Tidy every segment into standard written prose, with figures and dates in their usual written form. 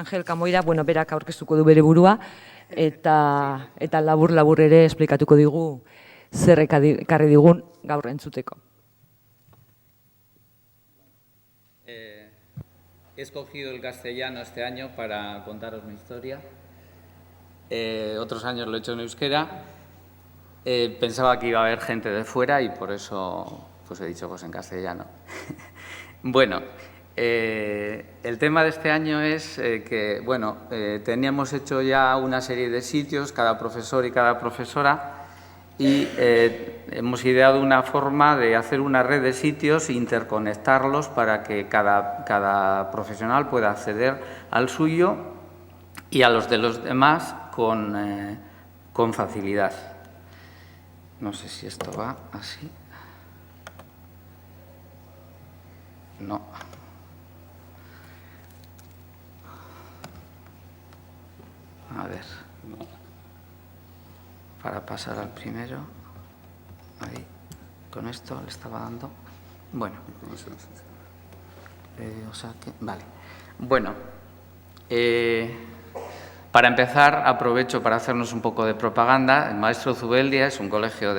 Angel Kamoira, berak aurkeztuko du bere burua, eta labur-labur ere esplikatuko digu zer ekarri digun gaur entzuteko. He escogido el castellano este año para contaros mi historia. Otros años lo he hecho en euskera. Pensaba que iba a haber gente de fuera y por eso pues he dicho pues en castellano. Bueno, el tema de este año es que, teníamos hecho ya una serie de sitios, cada profesor y cada profesora, y hemos ideado una forma de hacer una red de sitios e interconectarlos para que cada profesional pueda acceder al suyo y a los de los demás con facilidad. No sé si esto va así. No. A ver. Para pasar al primero. Ahí. Con esto le estaba dando. Bueno. Vale. Bueno. Para empezar, aprovecho para hacernos un poco de propaganda. El Maestro Zubeldia es un colegio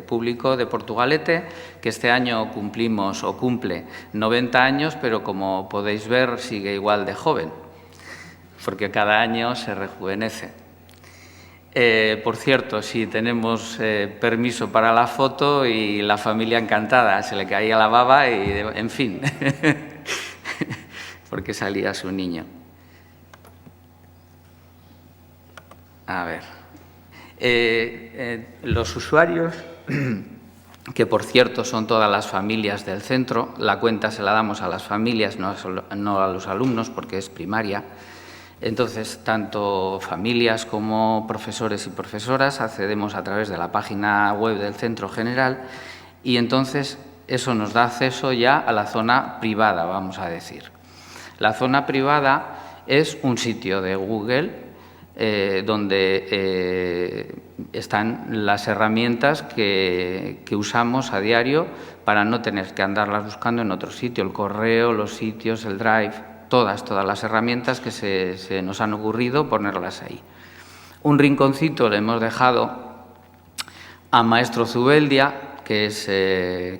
público de Portugalete que este año cumple 90 años, pero como podéis ver sigue igual de joven, porque cada año se rejuvenece. Por cierto, sí tenemos permiso para la foto y la familia encantada, se le caía la baba y, en fin, porque salía su niño. A ver, los usuarios, que por cierto son todas las familias del centro, la cuenta se la damos a las familias, no a los alumnos, porque es primaria. Entonces, tanto familias como profesores y profesoras accedemos a través de la página web del centro general y entonces eso nos da acceso ya a la zona privada, vamos a decir. La zona privada es un sitio de Google donde están las herramientas que usamos a diario para no tener que andarlas buscando en otro sitio, el correo, los sitios, el Drive, todas las herramientas que se nos han ocurrido ponerlas ahí. Un rinconcito le hemos dejado a Maestro Zubeldia, que es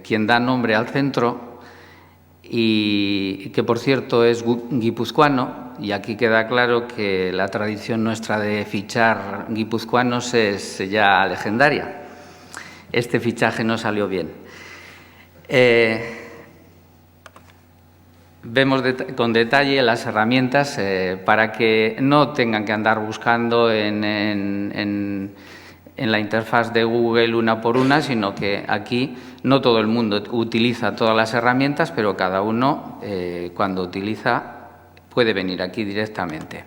quien da nombre al centro y que, por cierto, es guipuzcoano. Y aquí queda claro que la tradición nuestra de fichar guipuzcoanos es ya legendaria. Este fichaje no salió bien. Vemos con detalle las herramientas para que no tengan que andar buscando en la interfaz de Google una por una, sino que aquí no todo el mundo utiliza todas las herramientas, pero cada uno, cuando utiliza, puede venir aquí directamente.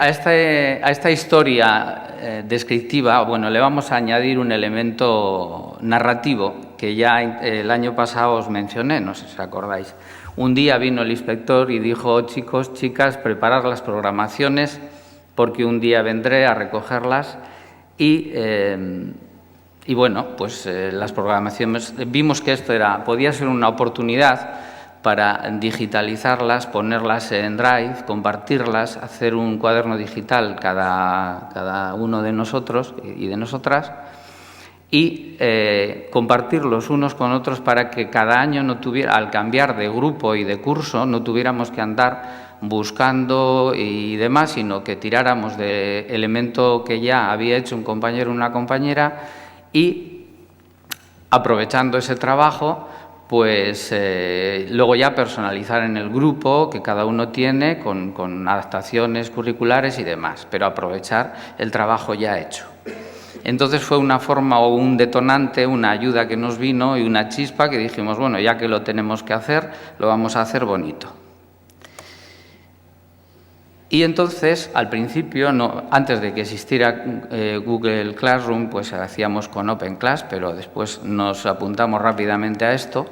A esta historia descriptiva, le vamos a añadir un elemento narrativo que ya el año pasado os mencioné, no sé si os acordáis. Un día vino el inspector y dijo: chicos, chicas, preparad las programaciones porque un día vendré a recogerlas las programaciones, vimos que esto podía ser una oportunidad para digitalizarlas, ponerlas en Drive, compartirlas, hacer un cuaderno digital cada uno de nosotros y de nosotras y compartirlos unos con otros para que cada año al cambiar de grupo y de curso, no tuviéramos que andar buscando y demás, sino que tiráramos de elemento que ya había hecho un compañero o una compañera y, aprovechando ese trabajo, luego ya personalizar en el grupo que cada uno tiene con adaptaciones curriculares y demás, pero aprovechar el trabajo ya hecho. Entonces fue una forma o un detonante, una ayuda que nos vino y una chispa que dijimos, ya que lo tenemos que hacer, lo vamos a hacer bonito. Y entonces, al principio, antes de que existiera Google Classroom, hacíamos con Open Class, pero después nos apuntamos rápidamente a esto.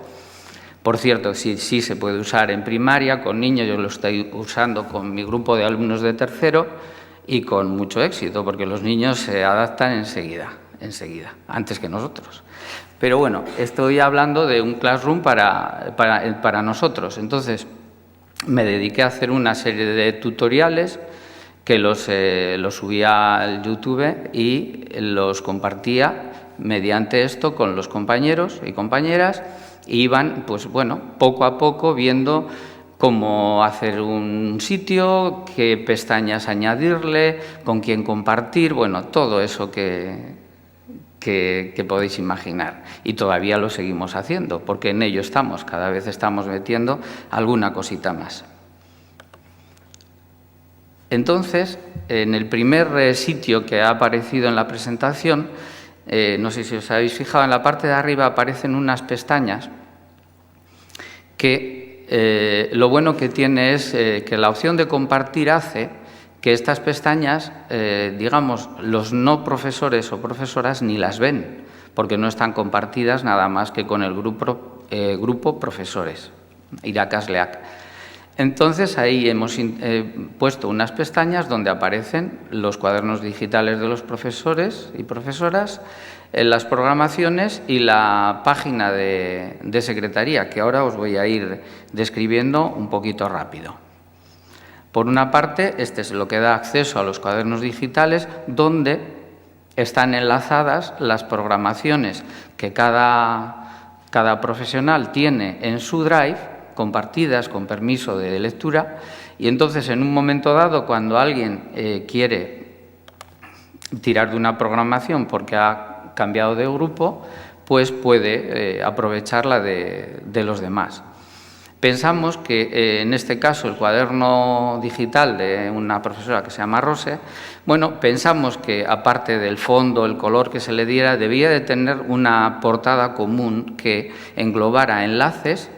Por cierto, sí se puede usar en primaria, con niños. Yo lo estoy usando con mi grupo de alumnos de tercero y con mucho éxito, porque los niños se adaptan enseguida, antes que nosotros. Pero estoy hablando de un Classroom para nosotros. Entonces, me dediqué a hacer una serie de tutoriales que los subía al YouTube y los compartía mediante esto con los compañeros y compañeras, e iban, pues bueno, poco a poco viendo cómo hacer un sitio, qué pestañas añadirle, con quién compartir, bueno, todo eso que podéis imaginar. Y todavía lo seguimos haciendo, porque en ello estamos, cada vez estamos metiendo alguna cosita más. Entonces, en el primer sitio que ha aparecido en la presentación, no sé si os habéis fijado, en la parte de arriba aparecen unas pestañas que lo bueno que tiene es que la opción de compartir hace que estas pestañas, digamos, los no profesores o profesoras ni las ven, porque no están compartidas nada más que con el grupo profesores, irakasleak. Entonces, ahí hemos puesto unas pestañas donde aparecen los cuadernos digitales de los profesores y profesoras, las programaciones y la página de secretaría, que ahora os voy a ir describiendo un poquito rápido. Por una parte, este es lo que da acceso a los cuadernos digitales, donde están enlazadas las programaciones que cada profesional tiene en su Drive, compartidas con permiso de lectura, y entonces en un momento dado, cuando alguien quiere tirar de una programación porque ha cambiado de grupo, pues puede aprovecharla de los demás. Pensamos que en este caso el cuaderno digital de una profesora que se llama Rose, bueno, pensamos que aparte del fondo, el color que se le diera, debía de tener una portada común que englobara enlaces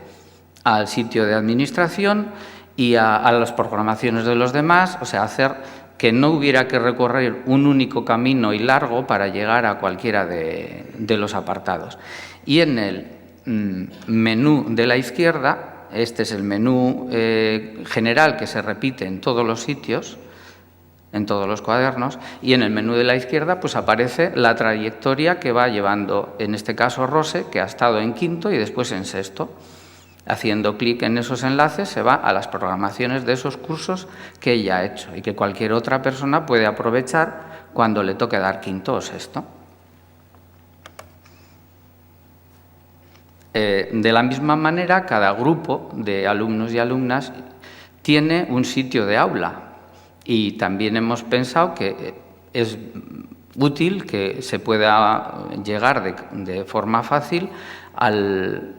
al sitio de administración y a las programaciones de los demás, o sea, hacer que no hubiera que recorrer un único camino y largo para llegar a cualquiera de los apartados. Y en el menú de la izquierda, este es el menú general que se repite en todos los sitios, en todos los cuadernos, y en el menú de la izquierda pues aparece la trayectoria que va llevando, en este caso Rose, que ha estado en quinto y después en sexto. Haciendo clic en esos enlaces se va a las programaciones de esos cursos que ella ha hecho y que cualquier otra persona puede aprovechar cuando le toque dar quinto o sexto. De la misma manera, cada grupo de alumnos y alumnas tiene un sitio de aula y también hemos pensado que es útil que se pueda llegar de forma fácil al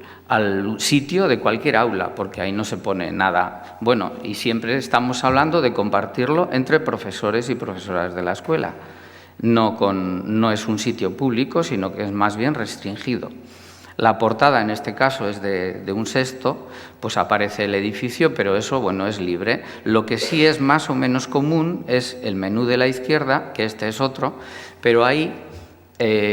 sitio de cualquier aula, porque ahí no se pone nada. Bueno, y siempre estamos hablando de compartirlo entre profesores y profesoras de la escuela. No es un sitio público, sino que es más bien restringido. La portada, en este caso, es de un sexto, pues aparece el edificio, pero eso, bueno, es libre. Lo que sí es más o menos común es el menú de la izquierda, que este es otro, pero ahí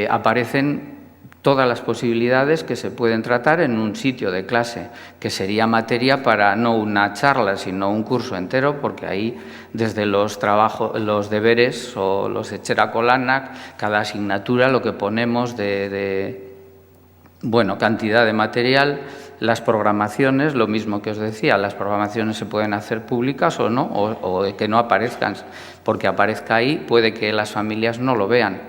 aparecen todas las posibilidades que se pueden tratar en un sitio de clase, que sería materia para no una charla, sino un curso entero, porque ahí, desde los trabajos, los deberes o los etxerakolanak, cada asignatura, lo que ponemos bueno, cantidad de material, las programaciones, lo mismo que os decía, las programaciones se pueden hacer públicas o no, o que no aparezcan, porque aparezca ahí puede que las familias no lo vean.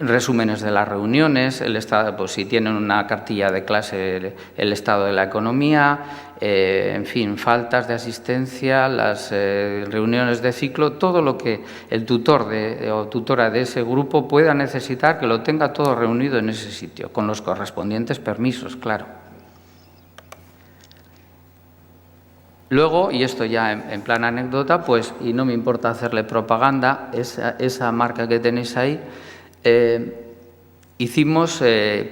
Resúmenes de las reuniones, el estado, pues si tienen una cartilla de clase, el estado de la economía, en fin, faltas de asistencia, las reuniones de ciclo, todo lo que el tutor o tutora de ese grupo pueda necesitar, que lo tenga todo reunido en ese sitio, con los correspondientes permisos, claro. Luego, y esto ya en plan anécdota, pues, y no me importa hacerle propaganda, esa marca que tenéis ahí, hicimos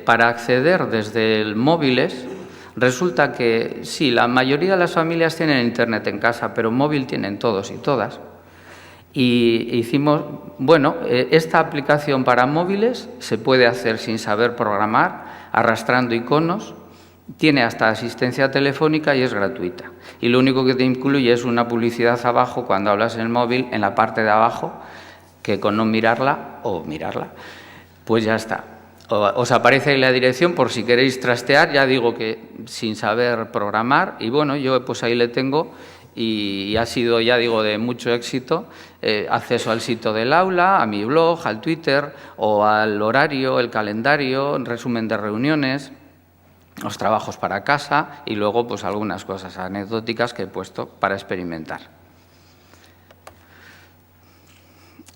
para acceder desde el móviles. Resulta que sí, la mayoría de las familias tienen internet en casa, pero móvil tienen todos y todas. Y hicimos, bueno, esta aplicación para móviles se puede hacer sin saber programar, arrastrando iconos, tiene hasta asistencia telefónica y es gratuita. Y lo único que te incluye es una publicidad abajo cuando hablas en el móvil, en la parte de abajo, que con no mirarla o mirarla, pues ya está. Os aparece ahí la dirección por si queréis trastear, ya digo que sin saber programar, y bueno, yo pues ahí le tengo y ha sido, ya digo, de mucho éxito. Acceso al sitio del aula, a mi blog, al Twitter o al horario, el calendario, resumen de reuniones, los trabajos para casa y luego pues algunas cosas anecdóticas que he puesto para experimentar.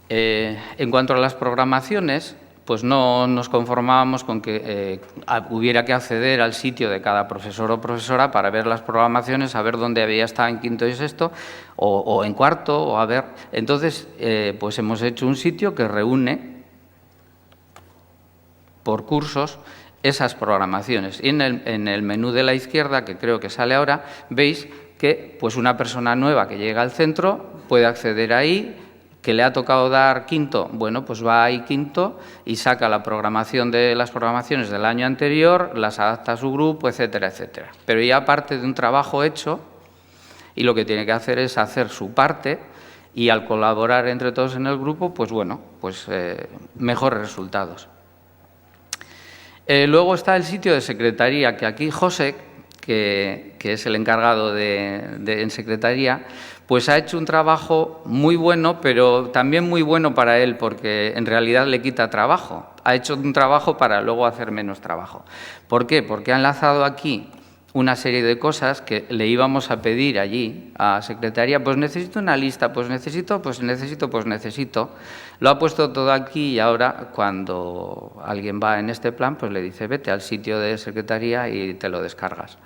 En cuanto a las programaciones, pues no nos conformábamos con que hubiera que acceder al sitio de cada profesor o profesora para ver las programaciones, a ver dónde había estado en quinto y sexto, o en cuarto, o a ver. Entonces, pues hemos hecho un sitio que reúne por cursos esas programaciones. Y en el menú de la izquierda, que creo que sale ahora, veis que pues una persona nueva que llega al centro puede acceder ahí. ¿Que le ha tocado dar quinto? Bueno, pues va ahí quinto y saca la programación de las programaciones del año anterior, las adapta a su grupo, etcétera, etcétera. Pero ya parte de un trabajo hecho y lo que tiene que hacer es hacer su parte y al colaborar entre todos en el grupo, pues bueno, pues mejores resultados. Luego está el sitio de secretaría, que aquí José, que es el encargado en secretaría, pues ha hecho un trabajo muy bueno, pero también muy bueno para él, porque en realidad le quita trabajo. Ha hecho un trabajo para luego hacer menos trabajo. ¿Por qué? Porque ha enlazado aquí una serie de cosas que le íbamos a pedir allí a secretaría. Pues necesito una lista, pues necesito. Lo ha puesto todo aquí y ahora cuando alguien va en este plan, pues le dice vete al sitio de secretaría y te lo descargas.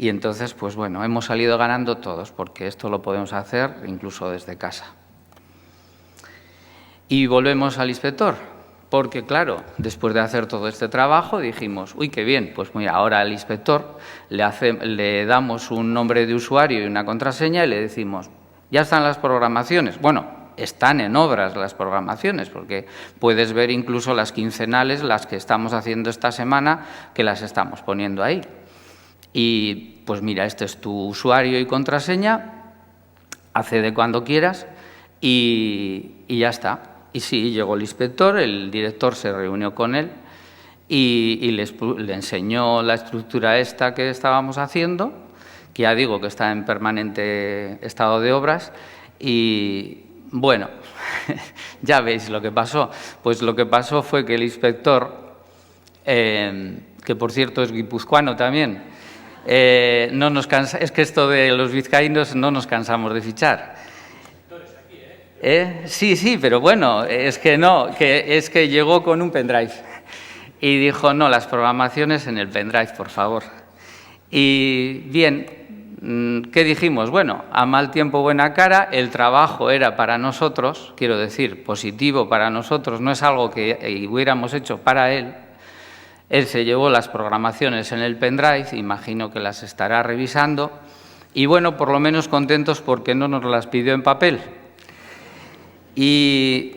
Y entonces, pues bueno, hemos salido ganando todos, porque esto lo podemos hacer incluso desde casa. Y volvemos al inspector, porque claro, después de hacer todo este trabajo dijimos, uy, qué bien, pues mira, ahora al inspector le damos un nombre de usuario y una contraseña y le decimos, ya están las programaciones. Bueno, están en obras las programaciones, porque puedes ver incluso las quincenales, las que estamos haciendo esta semana, que las estamos poniendo ahí. Y pues mira, este es tu usuario y contraseña, accede cuando quieras y ya está. Y sí, llegó el inspector, el director se reunió con él y le enseñó la estructura esta que estábamos haciendo, que ya digo que está en permanente estado de obras y bueno, ya veis lo que pasó. Pues lo que pasó fue que el inspector, que por cierto es guipuzcoano también, no nos cansa, es que esto de los vizcaínos no nos cansamos de fichar. Sí, pero bueno, es que no, es que llegó con un pendrive y dijo, no, las programaciones en el pendrive, por favor. Y bien, ¿qué dijimos? Bueno, a mal tiempo, buena cara, el trabajo era para nosotros, quiero decir, positivo para nosotros, no es algo que hubiéramos hecho para él. Él se llevó las programaciones en el pendrive, imagino que las estará revisando, y bueno, por lo menos contentos porque no nos las pidió en papel. Y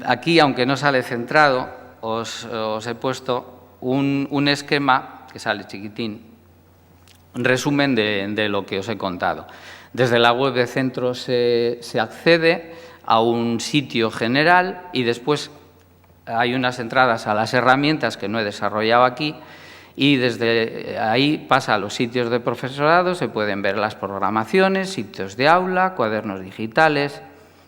aquí, aunque no sale centrado, os he puesto un esquema, que sale chiquitín, un resumen de lo que os he contado. Desde la web de centro se accede a un sitio general y después hay unas entradas a las herramientas que no he desarrollado aquí y desde ahí pasa a los sitios de profesorado, se pueden ver las programaciones, sitios de aula, cuadernos digitales,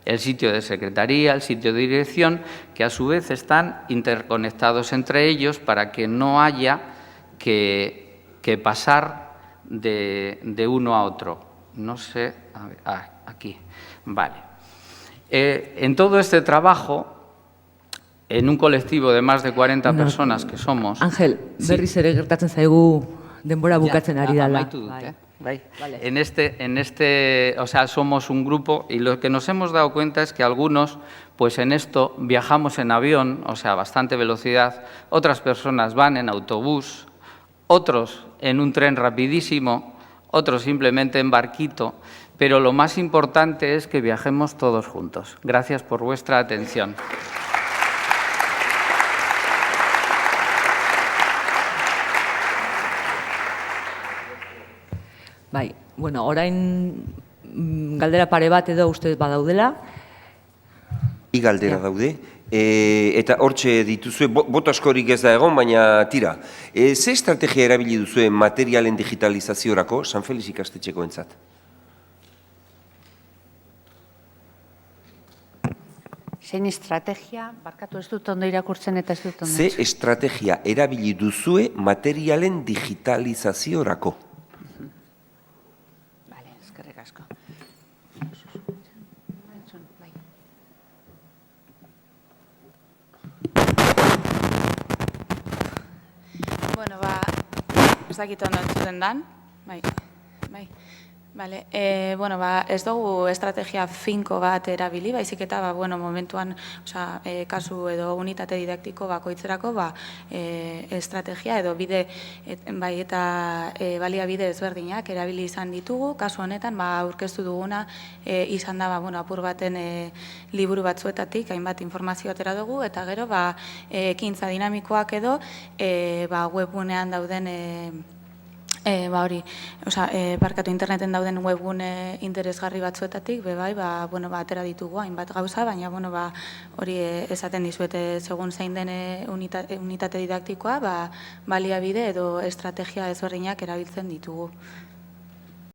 el sitio de secretaría, el sitio de dirección, que a su vez están interconectados entre ellos para que no haya que pasar de uno a otro. No sé, a ver, aquí, vale. En todo este trabajo, en un colectivo de más de 40 personas que somos... Ángel, berriz ere gertatzen zaigu denbora bukatzen ari dela. Vale. O sea, somos un grupo y lo que nos hemos dado cuenta es que algunos, pues en esto viajamos en avión, o sea, a bastante velocidad, otras personas van en autobús, otros en un tren rapidísimo, otros simplemente en barquito, pero lo más importante es que viajemos todos juntos. Gracias por vuestra atención. Bai, bueno, orain galdera pare bat edo uste badaudela. Bi galdera daude. Eta hortxe dituzue, bot askorik ez da egon, baina tira. Ze estrategia erabili duzue materialen digitalizaziorako San Felix ikastetxeko entzat? Zein estrategia, barkatu ez dut ondo irakurtzen eta ez dut ondo. Ze estrategia erabili duzue materialen digitalizaziorako? Vale, eskerrik asko. Bueno, ez dakit ondo entzuten dan. Bai. Vale. Bueno, ez dugu estrategia finko bat erabili, baizik eta momentuan, kasu edo unitate didaktiko bakoitzerako estrategia edo bide bai eta baliabide ezberdinak erabili izan ditugu. Kasu honetan aurkeztu duguna izan da apur baten liburu batzuetatik hainbat informazio atera dugu eta gero ekintza dinamikoak edo webgunean dauden barkatu interneten dauden webgune interesgarri batzuetatik, atera ditugu hainbat gauza, baina hori esaten dizuete segun zein den unitate didaktikoa, baliabide edo estrategia ezberdinak erabiltzen ditugu.